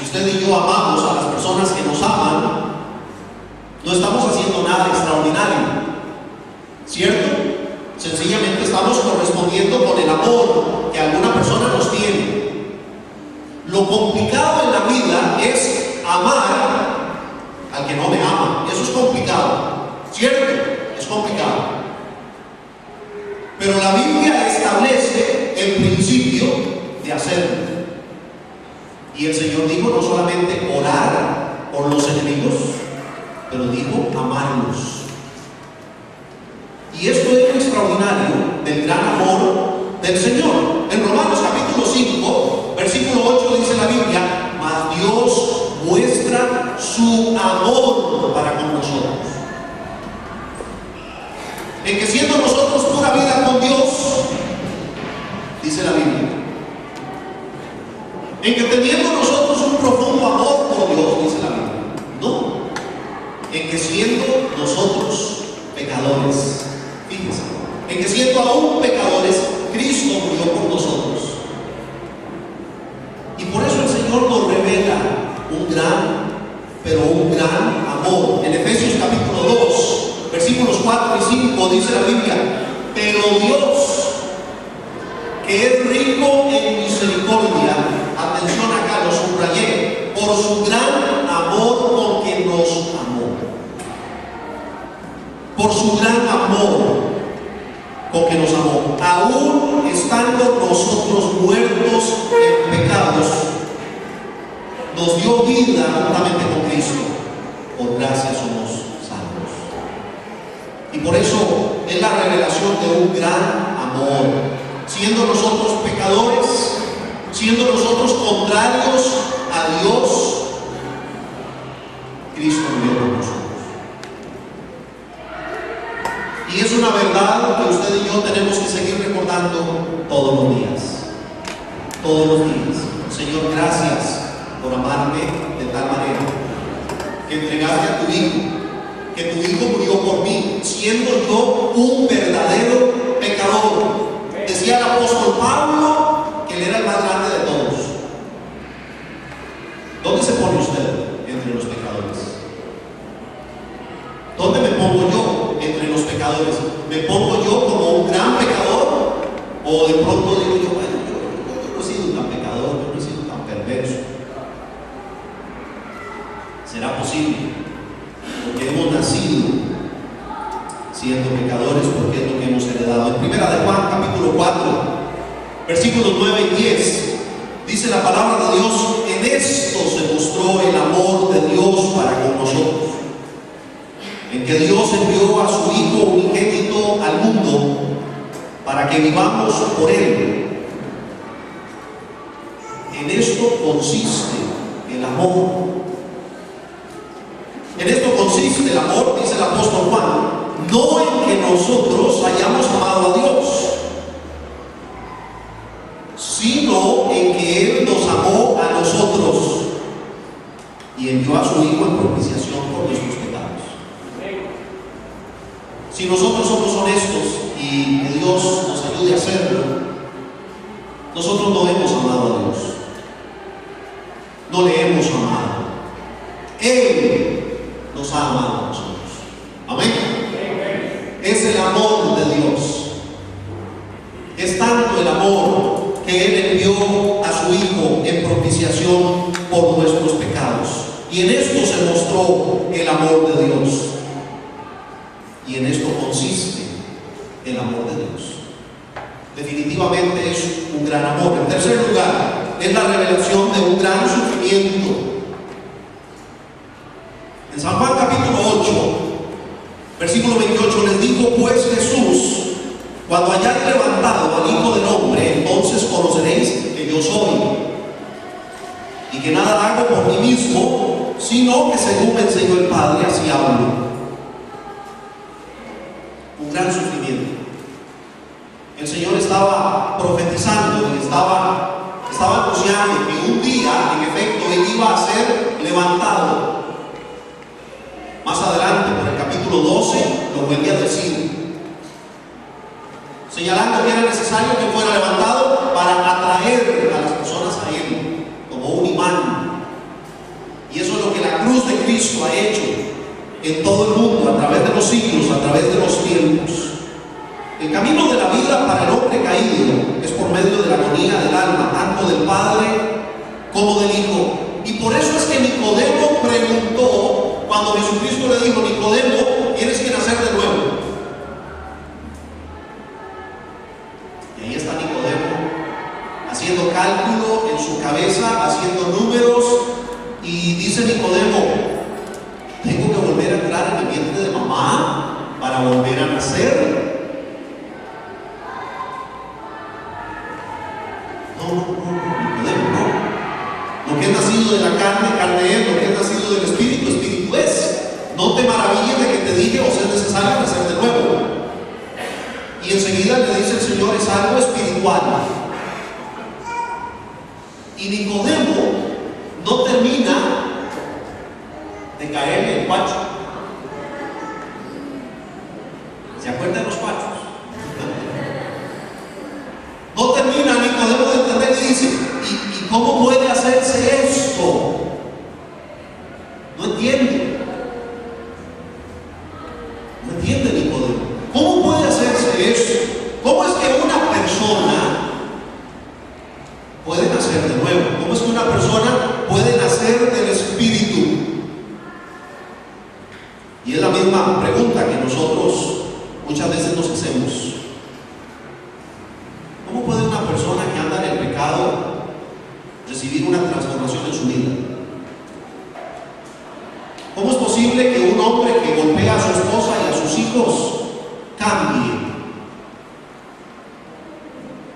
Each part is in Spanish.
si usted y yo amamos a las personas que nos aman, no estamos haciendo nada extraordinario, ¿cierto? Sencillamente estamos correspondiendo con el amor que alguna persona nos tiene. Lo complicado en la vida es amar al que no me ama. Eso es complicado, ¿cierto? Es complicado. Pero la Biblia establece el principio de hacerlo. Y el Señor dijo no solamente orar por los enemigos, pero dijo amarlos. Y esto es lo extraordinario del gran amor del Señor. En Romanos capítulo 5, versículo 8 dice la Biblia: mas Dios muestra su amor para con nosotros, en que siendo nosotros pura vida con Dios, dice la Biblia, en que teniendo nosotros un profundo amor por Dios, dice la Biblia, no, en que siendo nosotros pecadores, fíjense, en que siendo aún pecadores, Cristo murió por nosotros. Y por eso el Señor nos revela un gran, pero un gran amor. En Efesios capítulo 2, versículos 4 y 5 dice la Biblia: pero Dios, que es rico en misericordia, atención acá, lo subrayé, por su gran amor con que nos amó. Por su gran amor con que nos amó, aún estando nosotros muertos en pecados, nos dio vida juntamente con Cristo. Por gracia somos salvos. Y por eso es la revelación de un gran amor. Siendo nosotros pecadores, siendo nosotros contrarios a Dios, Cristo murió por nosotros. Y es una verdad que usted y yo tenemos que seguir recordando todos los días. Todos los días. Señor, gracias por amarme de tal manera que entregaste a tu Hijo, que tu Hijo murió por mí, siendo yo un verdadero pecador. Decía el apóstol Pablo que él era el más grande de todos. ¿Dónde se pone usted entre los pecadores? ¿Dónde me pongo yo entre los pecadores? ¿Me pongo yo como un gran pecador? ¿O de pronto digo yo, bueno, yo no he sido tan pecador, yo no he sido tan perverso? ¿Será posible? Porque hemos nacido siendo pecadores, porque es lo que hemos heredado. En Primera de Juan capítulo 4, versículos 9 y 10, dice la palabra de Dios: en esto se mostró el amor de Dios para con nosotros, en que Dios envió a su Hijo unigénito al mundo para que vivamos por Él. En esto consiste el amor. En esto consiste el amor, dice el apóstol Juan, no en que nosotros hayamos amado a Dios, sino en que Él nos amó a nosotros y envió a su Hijo en propiciación por nuestros pecados. Si nosotros somos honestos, y que Dios nos ayude a hacerlo, nosotros no hemos amado a Dios, no le hemos amado. Él nos ha amado a nosotros. Amén. Es el amor de Dios. Es tanto el amor que Él envió a su Hijo en propiciación por nuestros pecados. Y en esto se mostró el amor de Dios. Y en esto consiste el amor de Dios. Definitivamente es un gran amor. En tercer lugar, es la revelación de un gran sufrimiento. En San Juan capítulo 8, versículo 28, les dijo pues Jesús: cuando hayáis levantado al Hijo del Hombre, entonces conoceréis que yo soy, y que nada hago por mí mismo, sino que según me enseñó el Padre, así hablo. Un gran sufrimiento. El Señor estaba profetizando y estaba anunciando que un día, en efecto, Él iba a ser levantado. Más adelante, por el capítulo 12, lo vuelve a decir, señalando que era necesario que fuera levantado para atraer a las personas a Él, como un imán. a través de los tiempos. El camino de la vida para el hombre caído es por medio de la agonía del alma, tanto del Padre como del Hijo. Y por eso es que Nicodemo preguntó, cuando Jesucristo le dijo: Nicodemo, tienes que nacer de nuevo. Y ahí está Nicodemo, haciendo cálculo en su cabeza, haciendo números, y dice Nicodemo: tengo que volver a entrar en el vientre de mamá para volver a nacer. Nicodemo, no. Lo que es nacido de la carne, carne es; lo que es nacido del Espíritu, Espíritu es. No te maravilles de que te dije: os es necesario nacer de nuevo. Y enseguida le dice el Señor: es algo espiritual. Y Nicodemo no termina de caer en el cuacho. ¿Se acuerdan de los cuachos? No termina Nicodemo de entender y dice: ¿y cómo puede hacerse esto? No entiende. No entiende Nicodemo. ¿Cómo puede hacerse eso? ¿Cómo es que una persona puede nacer de nuevo? ¿Cómo es que una persona puede nacer del Espíritu? Y es la misma pregunta que nosotros muchas veces nos hacemos. ¿Cómo puede una persona que anda en el pecado recibir una transformación en su vida? ¿Cómo es posible que un hombre que golpea a su esposa y a sus hijos cambie?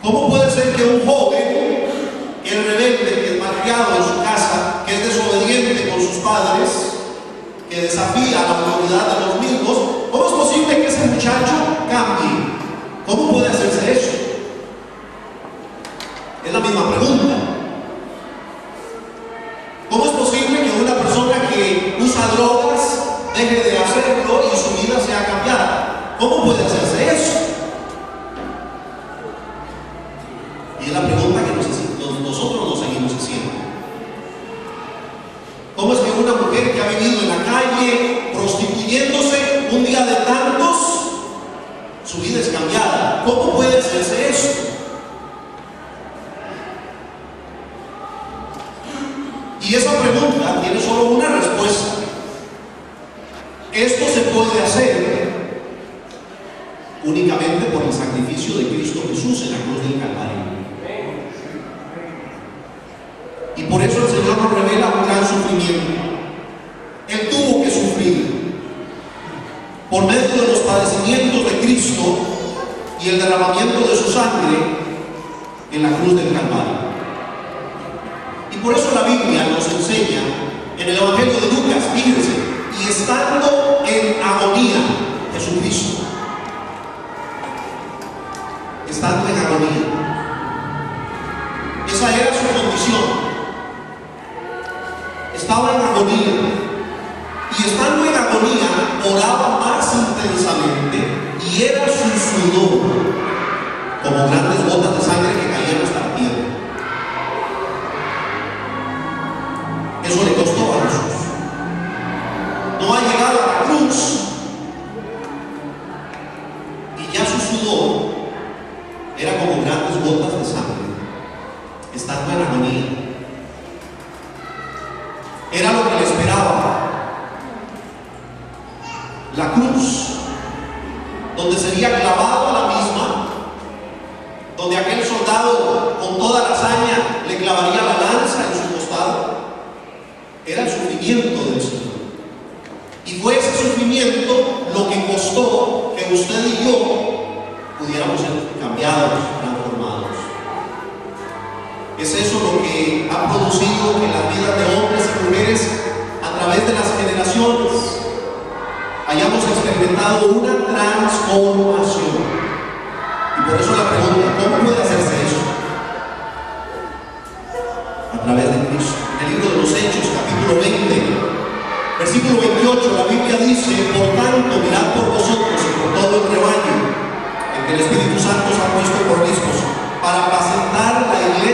¿Cómo puede ser que un joven, que es rebelde, que es malcriado en su casa, que es desobediente con sus padres, que desafía la autoridad de los mismos, cómo es posible que ese muchacho cambie? ¿Cómo puede hacerse eso? Es la misma pregunta. ¿Cómo es posible que una persona que usa drogas deje de hacerlo y su vida sea cambiada? ¿Cómo puede hacerse eso? Y es la pregunta que nosotros nos seguimos haciendo. ¿Cómo es que una mujer que ha vivido en la calle prostituyéndose, un día de tantos, su vida es cambiada? ¿Cómo puede hacerse eso? Y esa pregunta tiene solo una respuesta. Esto se puede hacer únicamente por el sacrificio de Cristo Jesús en la cruz del Calvario. Y por eso el Señor nos revela un gran sufrimiento. Él tuvo que sufrir por medio de los padecimientos de Cristo y el derramamiento de su sangre en la cruz del Calvario. Y por eso la Biblia nos enseña en el Evangelio de Lucas, fíjense: y estando en agonía, Jesucristo, estando en agonía, esa era su condición. Estaba en agonía, y estando en agonía oraba más intensamente, y era su sudor como grandes gotas de sangre que caían hasta la tierra. Eso le costó a Jesús. No ha llegado a la cruz y ya su sudor era como grandes gotas de sangre, estando en agonía. Era lo que le esperaba. La cruz, donde sería clavado a la misma, donde aquel soldado con toda la hazaña le clavaría la lanza en su costado, era el sufrimiento del Señor. Y fue ese sufrimiento lo que costó que usted y yo pudiéramos ser cambiados, transformados. Es eso lo que ha producido que las vidas de hombres y mujeres a través de las generaciones hayamos experimentado una transformación. Y por eso la pregunta: ¿cómo puede hacerse eso? A través de Cristo. En el libro de los Hechos, capítulo 20, versículo 28, la Biblia dice: por tanto, mirad por vosotros y por todo el rebaño en que el Espíritu Santo os ha puesto por obispos, para apacentar la iglesia